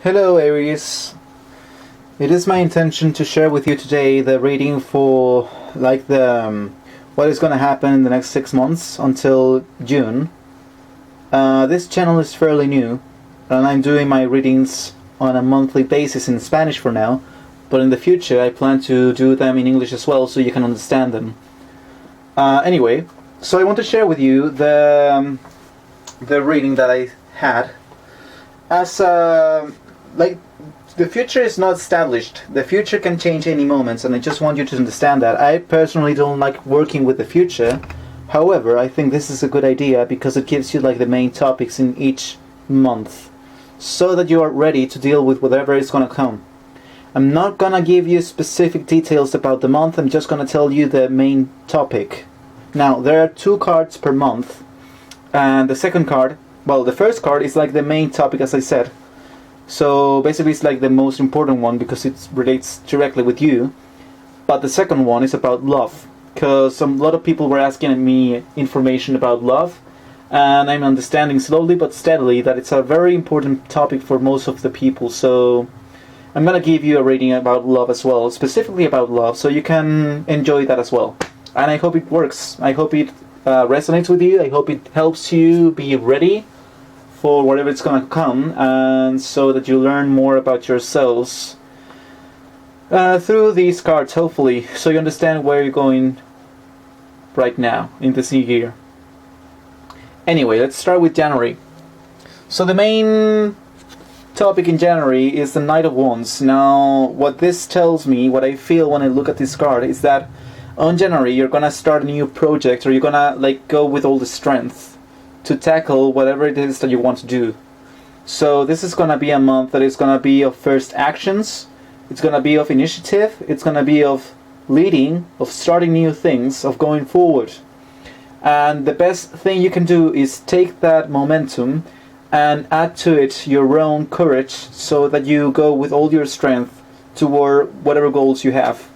Hello Aries, it is my intention to share with you today the reading for what is going to happen in the next 6 months until June. This channel is fairly new and I'm doing my readings on a monthly basis in Spanish for now, but in the future I plan to do them in English as well so you can understand them. Anyway, so I want to share with you the reading that I had. As the future is not established. The future can change any moment, and I just want you to understand that. I personally don't like working with the future. However, I think this is a good idea because it gives you the main topics in each month, so that you are ready to deal with whatever is going to come. I'm not going to give you specific details about the month. I'm just going to tell you the main topic. Now, there are 2 cards per month, and the second card, well, the first card is the main topic, as I said. So basically it's the most important one because it relates directly with you. But the second one is about love, because a lot of people were asking me information about love, and I'm understanding slowly but steadily that it's a very important topic for most of the people. So I'm gonna give you a reading about love as well, specifically about love, so you can enjoy that as well. And I hope it works. I hope it resonates with you. I hope it helps you be ready for whatever it's going to come, and so that you learn more about yourselves through these cards, hopefully, so you understand where you're going right now in this new year. Anyway, let's start with January. So the main topic in January is the Knight of Wands. Now, what this tells me, what I feel when I look at this card, is that on January you're going to start a new project, or you're going to go with all the strength to tackle whatever it is that you want to do. So this is going to be a month that is going to be of first actions, it's going to be of initiative, it's going to be of leading, of starting new things, of going forward. And the best thing you can do is take that momentum and add to it your own courage, so that you go with all your strength toward whatever goals you have.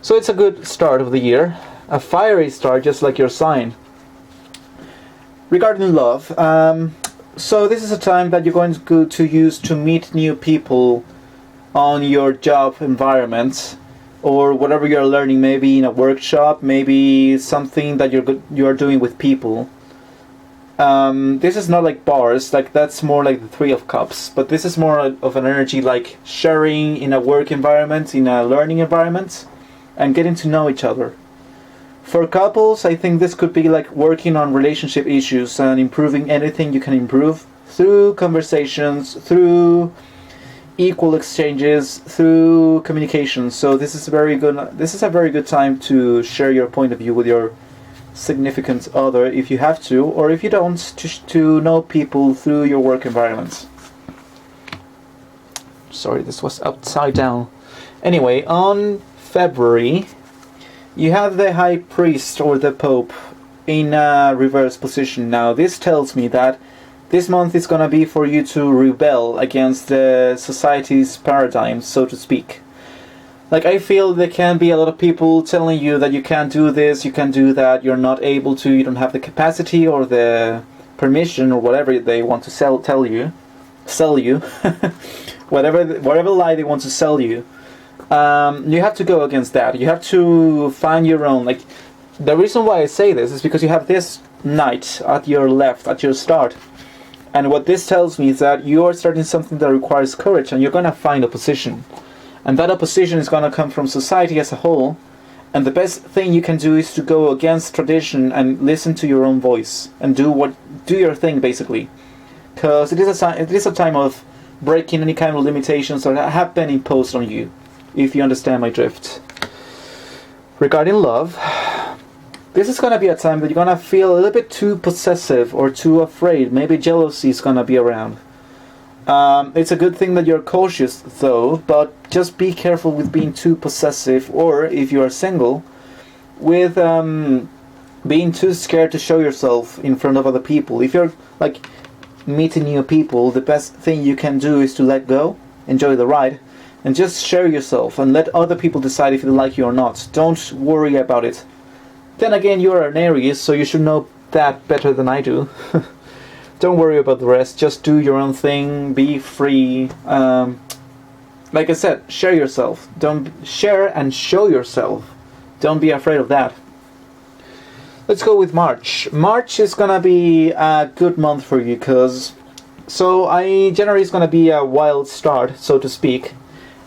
So it's a good start of the year, a fiery start, just like your sign. Regarding love, so this is a time that you're going to use to meet new people on your job environment, or whatever you're learning, maybe in a workshop, maybe something that you're doing with people. This is not like bars, that's more like the 3 of Cups, but this is more of an energy like sharing in a work environment, in a learning environment, and getting to know each other. For couples, I think this could be working on relationship issues and improving anything you can improve through conversations, through equal exchanges, through communication. So this is very good. This is a very good time to share your point of view with your significant other, if you have to, or if you don't, to know people through your work environments. Sorry, this was upside down. Anyway, on February, you have the High Priest, or the Pope, in a reverse position. Now this tells me that this month is going to be for you to rebel against the society's paradigm, so to speak. I feel there can be a lot of people telling you that you can't do this, you can't do that, you're not able to, you don't have the capacity or the permission, or whatever they want to sell you, whatever lie they want to sell you. You have to go against that. You have to find your own. The reason why I say this is because you have this knight at your left, at your start. And what this tells me is that you are starting something that requires courage, and you're going to find opposition. And that opposition is going to come from society as a whole. And the best thing you can do is to go against tradition and listen to your own voice. And do your thing, basically. Because it is a time of breaking any kind of limitations that have been imposed on you, if you understand my drift. Regarding love, this is going to be a time that you're going to feel a little bit too possessive or too afraid. Maybe jealousy is going to be around. It's a good thing that you're cautious though, but just be careful with being too possessive, or if you are single, with being too scared to show yourself in front of other people. If you're meeting new people, the best thing you can do is to let go, enjoy the ride, and just share yourself and let other people decide if they like you or not. Don't worry about it. Then again, you're an Aries, so you should know that better than I do. Don't worry about the rest. Just do your own thing. Be free. Like I said, share yourself. Don't share and show yourself. Don't be afraid of that. Let's go with March. March is gonna be a good month for you, because January is gonna be a wild start, so to speak,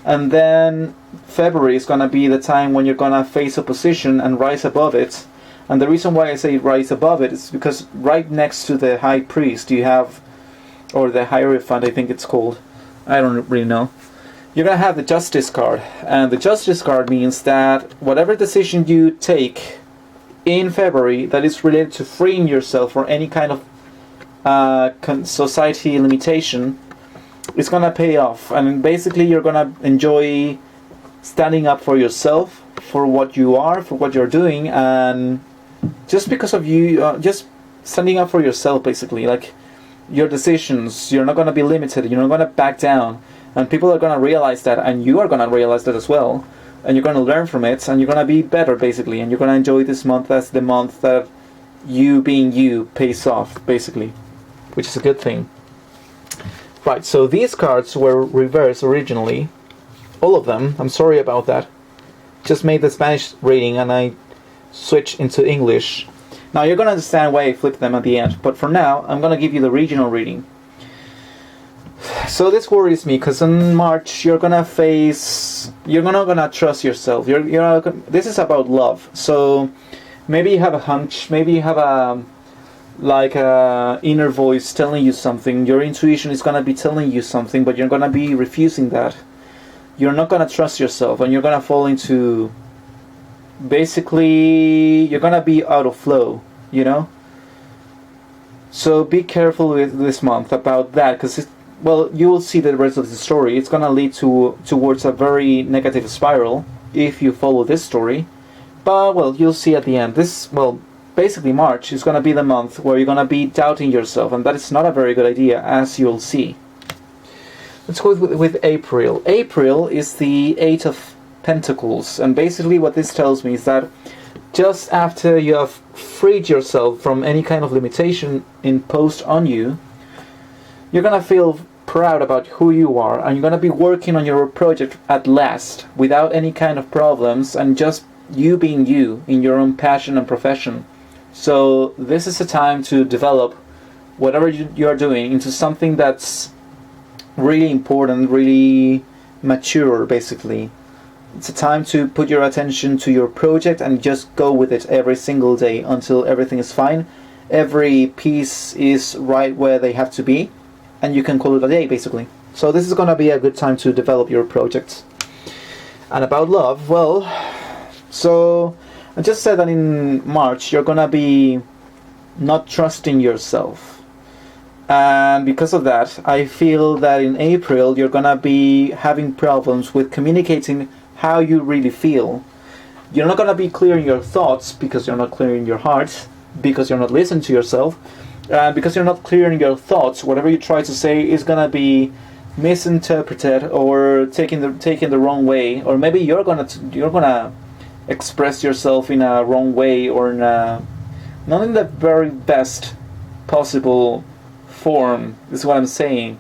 and then February is gonna be the time when you're gonna face opposition and rise above it. And the reason why I say rise above it is because right next to the High Priest you have, or the Hierophant I think it's called, I don't really know, you're going to have the Justice card. And the Justice card means that whatever decision you take in February that is related to freeing yourself from any kind of society limitation is going to pay off. And basically you're going to enjoy standing up for yourself, for what you are, for what you're doing, and just because of you, just standing up for yourself, basically, like your decisions, you're not going to be limited, you're not going to back down, and people are going to realize that, and you are going to realize that as well, and you're going to learn from it, and you're going to be better, basically, and you're going to enjoy this month as the month that you being you pays off, basically, which is a good thing. Right, so these cards were reversed originally, all of them. I'm sorry about that. Just made the Spanish reading and I switch into English. Now you're going to understand why I flipped them at the end, but for now I'm going to give you the regional reading. So this worries me, because in March you're going to face, you're not going to trust yourself. This is about love. So maybe you have a hunch, maybe you have a inner voice telling you something. Your intuition is going to be telling you something, but you're going to be refusing that. You're not going to trust yourself, and you're going to fall into, basically, you're going to be out of flow, you know? So be careful with this month about that, because, well, you will see the rest of the story. It's going to lead towards a very negative spiral if you follow this story. But, well, you'll see at the end. Basically March is going to be the month where you're going to be doubting yourself, and that is not a very good idea, as you'll see. Let's go with April. April is the Eight of Pentacles, and basically what this tells me is that just after you have freed yourself from any kind of limitation imposed on you, you're going to feel proud about who you are, and you're going to be working on your project at last without any kind of problems, and just you being you in your own passion and profession. So this is a time to develop whatever you are doing into something that's really important, really mature, basically. It's a time to put your attention to your project and just go with it every single day until everything is fine, every piece is right where they have to be, and you can call it a day, basically. So this is going to be a good time to develop your project. And about love, well, so I just said that in March you're going to be not trusting yourself. And because of that, I feel that in April you're going to be having problems with communicating how you really feel. You're not going to be clear in your thoughts because you're not clear in your heart, because you're not listening to yourself, because you're not clear in your thoughts. Whatever you try to say is going to be misinterpreted or taken the wrong way, or maybe you're gonna express yourself in a wrong way, or in a, not in the very best possible form. This is what I'm saying.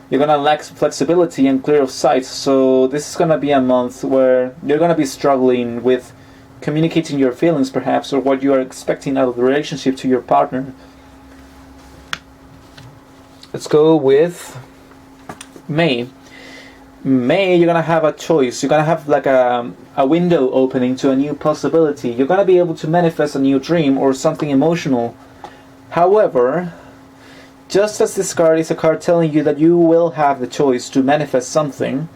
You're gonna lack flexibility and clear of sight. So this is gonna be a month where you're gonna be struggling with communicating your feelings, perhaps, or what you are expecting out of the relationship to your partner. Let's go with May. May, you're gonna have a choice. You're gonna have like a window opening to a new possibility. You're gonna be able to manifest a new dream or something emotional. However, just as this card is a card telling you that you will have the choice to manifest something,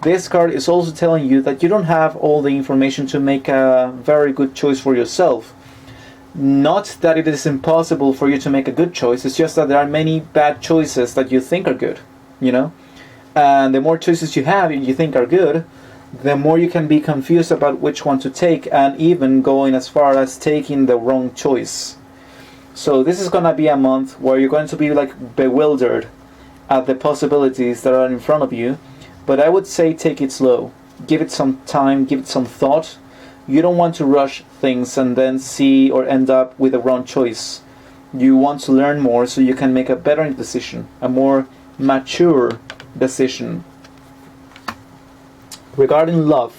this card is also telling you that you don't have all the information to make a very good choice for yourself. Not that it is impossible for you to make a good choice, it's just that there are many bad choices that you think are good, you know? And the more choices you have you think are good, the more you can be confused about which one to take, and even going as far as taking the wrong choice. So this is going to be a month where you're going to be like bewildered at the possibilities that are in front of you. But I would say take it slow. Give it some time, give it some thought. You don't want to rush things and then see or end up with a wrong choice. You want to learn more so you can make a better decision, a more mature decision. Regarding love,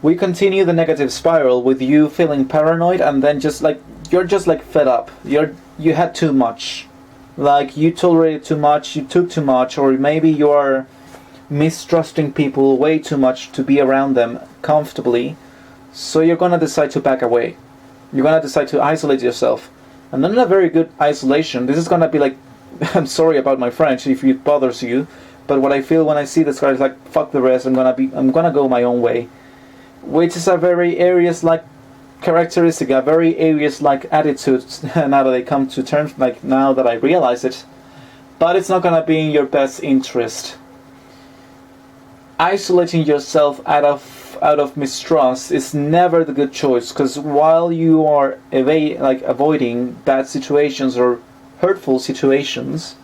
we continue the negative spiral with you feeling paranoid, and then you're just like fed up. You had too much. Like you tolerated too much, you took too much, or maybe you are mistrusting people way too much to be around them comfortably. So you're gonna decide to back away. You're gonna decide to isolate yourself. And not in a very good isolation. This is gonna be like, I'm sorry about my French if it bothers you, but what I feel when I see this card is like, fuck the rest, I'm gonna go my own way. Which is a very Aries-like characteristic, a very Aries-like attitude now that I come to terms, like now that I realize it. But it's not gonna be in your best interest. Isolating yourself out of mistrust is never the good choice, because while you are avoiding bad situations or hurtful situations,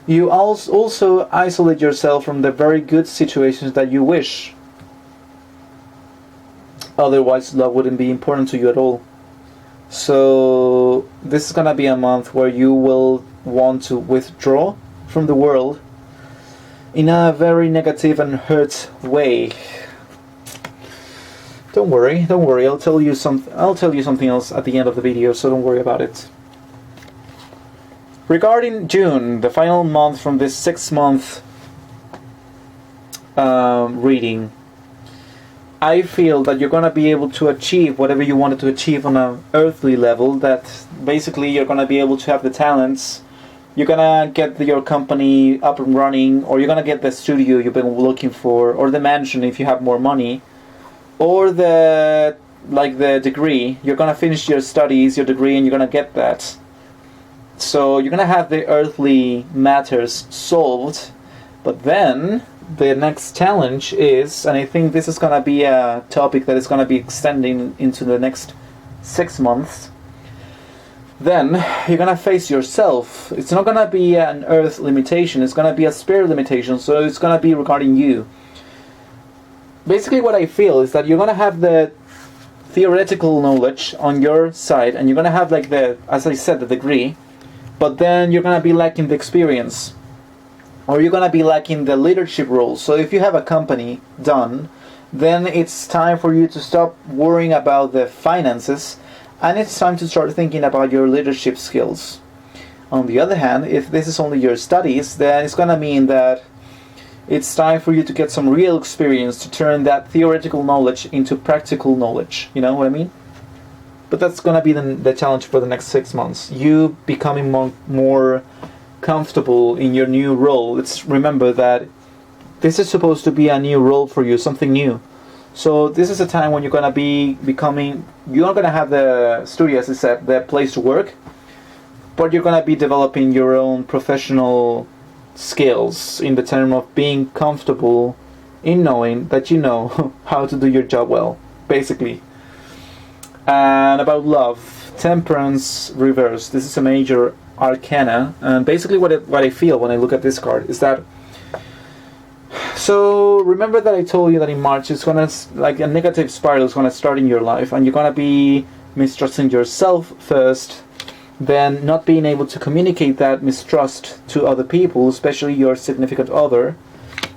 you also isolate yourself from the very good situations that you wish. Otherwise, love wouldn't be important to you at all. So this is gonna be a month where you will want to withdraw from the world in a very negative and hurt way. Don't worry. I'll tell you something else at the end of the video, so don't worry about it. Regarding June, the final month from this 6-month reading, I feel that you're gonna be able to achieve whatever you wanted to achieve on an earthly level. That basically you're gonna be able to have the talents. You're gonna get your company up and running, or you're gonna get the studio you've been looking for, or the mansion if you have more money, or the degree. You're gonna finish your studies, your degree, and you're gonna get that. So you're gonna have the earthly matters solved. But then the next challenge is, and I think this is gonna be a topic that is gonna be extending into the next 6 months. Then you're gonna face yourself. It's not gonna be an earth limitation, it's gonna be a spirit limitation, so it's gonna be regarding you. Basically what I feel is that you're gonna have the theoretical knowledge on your side, and you're gonna have as I said, the degree, but then you're gonna be lacking the experience, or you're gonna be lacking the leadership role. So if you have a company done, then it's time for you to stop worrying about the finances, and it's time to start thinking about your leadership skills. On the other hand, if this is only your studies, then it's gonna mean that it's time for you to get some real experience to turn that theoretical knowledge into practical knowledge. You know what I mean? But that's gonna be the challenge for the next 6 months. You becoming more comfortable in your new role. Let's remember that this is supposed to be a new role for you, something new. So this is a time when you're gonna be you're not gonna have the studio, as I said, the place to work, but you're gonna be developing your own professional skills in the term of being comfortable in knowing that you know how to do your job well, basically. And about love, Temperance reverse. This is a major arcana, and basically what I feel when I look at this card is that, so remember that I told you that in March it's gonna, like, a negative spiral is gonna start in your life, and you're gonna be mistrusting yourself first, then not being able to communicate that mistrust to other people, especially your significant other,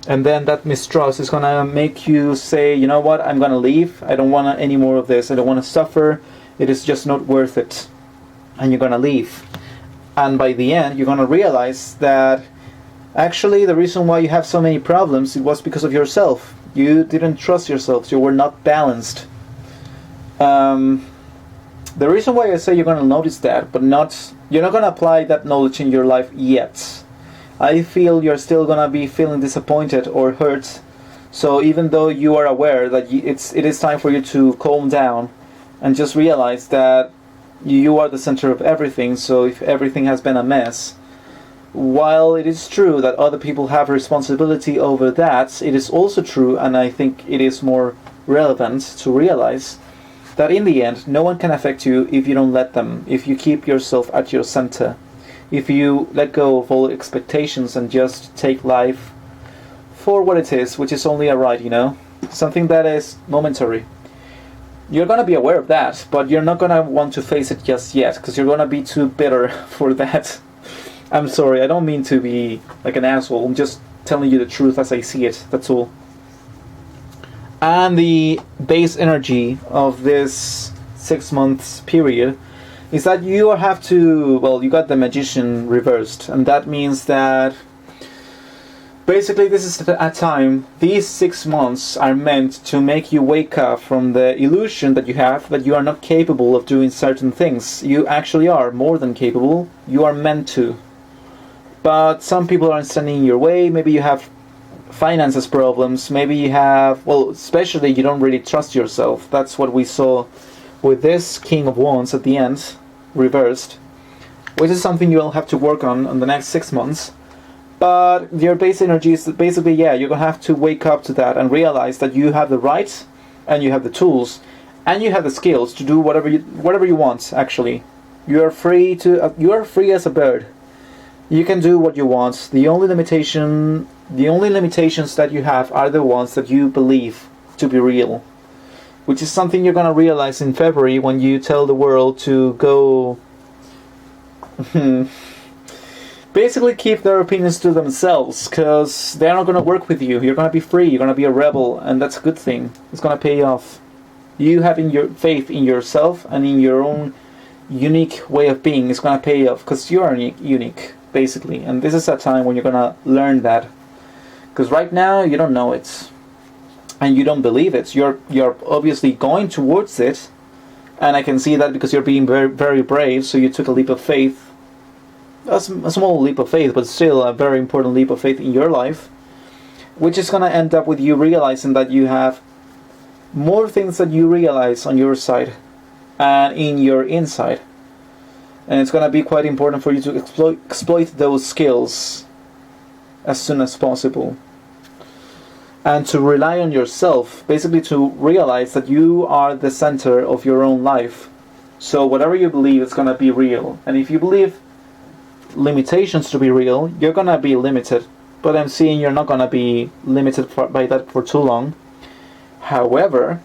and then that mistrust is gonna make you say, you know what, I'm gonna leave, I don't want any more of this, I don't want to suffer, it is just not worth it, and you're gonna leave. And by the end you're gonna realize that actually the reason why you have so many problems, it was because of yourself. You didn't trust yourself, you were not balanced. The reason why I say you're gonna notice that, but you're not gonna apply that knowledge in your life yet. I feel you're still gonna be feeling disappointed or hurt. So even though you are aware that it is time for you to calm down and just realize that you are the center of everything, so if everything has been a mess, while it is true that other people have responsibility over that, it is also true, and I think it is more relevant to realize that in the end, no one can affect you if you don't let them, if you keep yourself at your center, if you let go of all expectations and just take life for what it is, which is only a ride, something that is momentary. You're going to be aware of that, but you're not going to want to face it just yet, because you're going to be too bitter for that. I'm sorry, I don't mean to be like an asshole. I'm just telling you the truth as I see it, that's all. And the base energy of this 6 months period is that you have to, well, you got the Magician reversed, and that means that basically this is a time, these 6 months are meant to make you wake up from the illusion that you have that you are not capable of doing certain things. You actually are more than capable, you are meant to. But some people aren't standing in your way. Maybe you have finances problems, maybe you have, well, especially you don't really trust yourself. That's what we saw with this King of Wands at the end, reversed, which is something you'll have to work on in the next 6 months. But your base energy is basically, yeah, you're going to have to wake up to that and realize that you have the right, and you have the tools, and you have the skills to do whatever you want, actually. You are free as a bird. You can do what you want. The only limitations that you have are the ones that you believe to be real, which is something you're going to realize in February when you tell the world to go basically keep their opinions to themselves, because they're not going to work with you. You're going to be free, you're going to be a rebel, and that's a good thing. It's going to pay off. You having your faith in yourself and in your own unique way of being is going to pay off, because you are unique, basically. And this is a time when you're going to learn that, because right now you don't know it and you don't believe it. You're obviously going towards it, and I can see that because you're being very, very brave. So you took a leap of faith, a small leap of faith, but still a very important leap of faith in your life, which is going to end up with you realizing that you have more things that you realize on your side and in your inside. And it's going to be quite important for you to exploit those skills as soon as possible. And to rely on yourself, basically to realize that you are the center of your own life. So whatever you believe is going to be real. And if you believe limitations to be real, you're going to be limited. But I'm seeing you're not going to be limited by that for too long. However,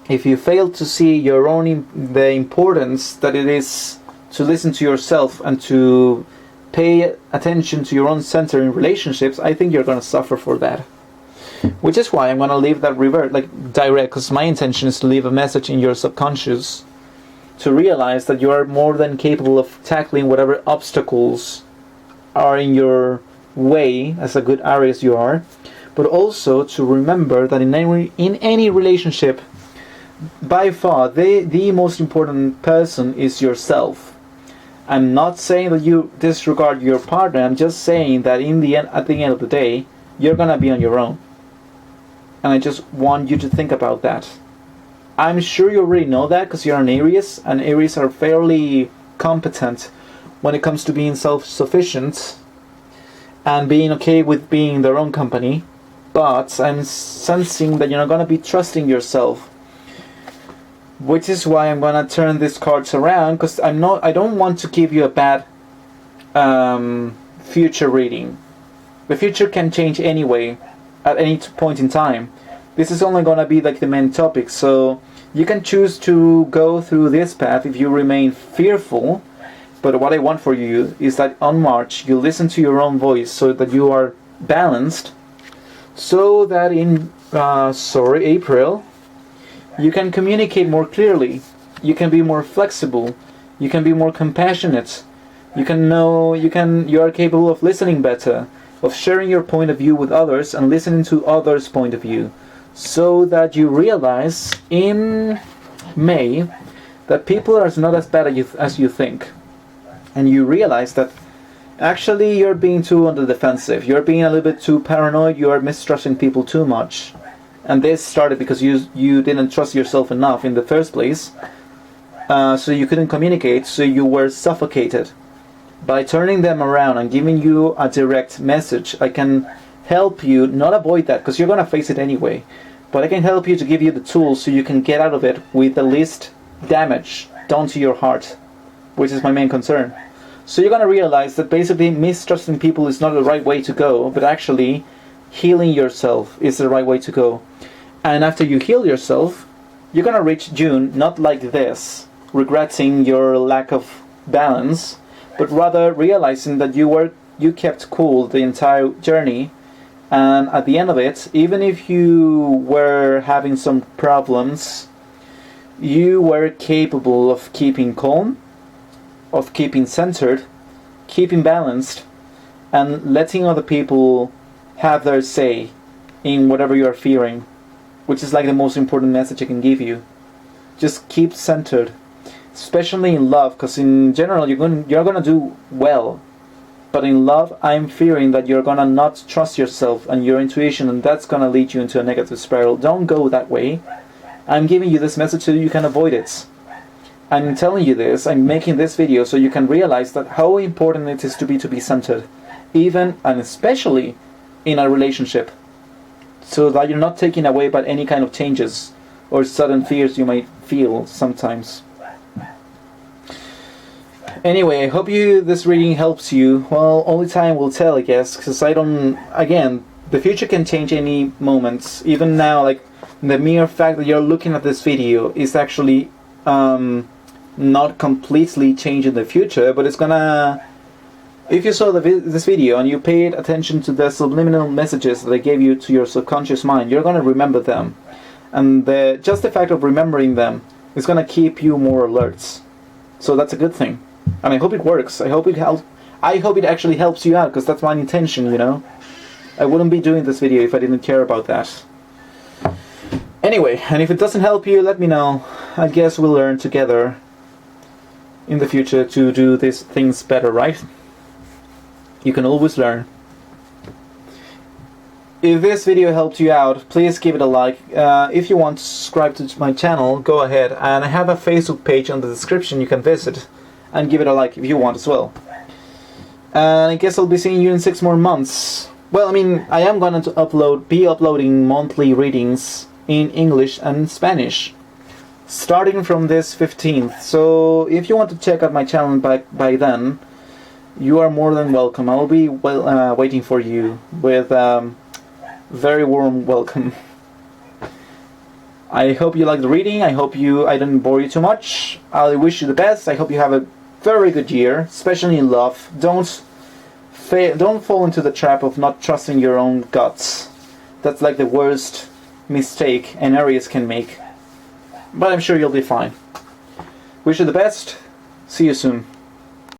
if you fail to see the importance that it is to listen to yourself and to pay attention to your own center in relationships, I think you're going to suffer for that. Which is why I'm going to leave that direct, because my intention is to leave a message in your subconscious to realize that you are more than capable of tackling whatever obstacles are in your way, as a good Aries you are, but also to remember that in any relationship, by far the most important person is yourself. I'm not saying that you disregard your partner. I'm just saying that at the end of the day, you're gonna be on your own. And I just want you to think about that. I'm sure you already know that because you're an Aries, and Aries are fairly competent when it comes to being self-sufficient and being okay with being in their own company. But I'm sensing that you're not gonna be trusting yourself. Which is why I'm gonna turn these cards around, because I don't want to give you a bad future reading. The future can change anyway, at any point in time. This is only gonna be like the main topic, so you can choose to go through this path if you remain fearful. But what I want for you is that on March you listen to your own voice, so that you are balanced, so that in April, you can communicate more clearly, you can be more flexible, you can be more compassionate, you are capable of listening better, of sharing your point of view with others and listening to others' point of view, so that you realize in May that people are not as bad as you think, and you realize that actually you're being too on the defensive, you're being a little bit too paranoid, you are mistrusting people too much. And this started because you didn't trust yourself enough in the first place, so you couldn't communicate, so you were suffocated. By turning them around and giving you a direct message, I can help you not avoid that, because you're going to face it anyway, but I can help you to give you the tools so you can get out of it with the least damage done to your heart, which is my main concern. So you're going to realize that basically mistrusting people is not the right way to go, but actually healing yourself is the right way to go. And after you heal yourself, you're gonna reach June not like this, regretting your lack of balance, but rather realizing that you kept cool the entire journey, and at the end of it, even if you were having some problems, you were capable of keeping calm, of keeping centered, keeping balanced, and letting other people have their say in whatever you are fearing, which is like the most important message I can give you. Just keep centered, especially in love, because in general you're gonna do well. But in love, I'm fearing that you're gonna not trust yourself and your intuition, and that's gonna lead you into a negative spiral. Don't go that way. I'm giving you this message so you can avoid it. I'm telling you this, I'm making this video so you can realize that how important it is to be centered, even and especially in a relationship, so that you're not taken away by any kind of changes or sudden fears you might feel sometimes. Anyway, I hope this reading helps you. Well, only time will tell, I guess, because again, the future can change any moment. Even now, like, the mere fact that you're looking at this video is actually not completely changing the future, but it's gonna... If you saw this video and you paid attention to the subliminal messages that I gave you to your subconscious mind, you're gonna remember them. And just the fact of remembering them is gonna keep you more alert. So that's a good thing. And I hope it works. I hope it actually helps you out, because that's my intention, you know. I wouldn't be doing this video if I didn't care about that. Anyway, and if it doesn't help you, let me know. I guess we'll learn together in the future to do these things better, right? You can always learn. If this video helped you out, please give it a like. If you want to subscribe to my channel, go ahead. And I have a Facebook page in the description you can visit and give it a like if you want as well. And I guess I'll be seeing you in 6 more months. Well, I mean, I am going to be uploading monthly readings in English and Spanish, starting from this 15th. So if you want to check out my channel by then, you are more than welcome. I'll be waiting for you with very warm welcome. I hope you liked the reading. I hope I didn't bore you too much. I wish you the best. I hope you have a very good year, especially in love. Don't fall into the trap of not trusting your own guts. That's like the worst mistake an Aries can make. But I'm sure you'll be fine. Wish you the best. See you soon.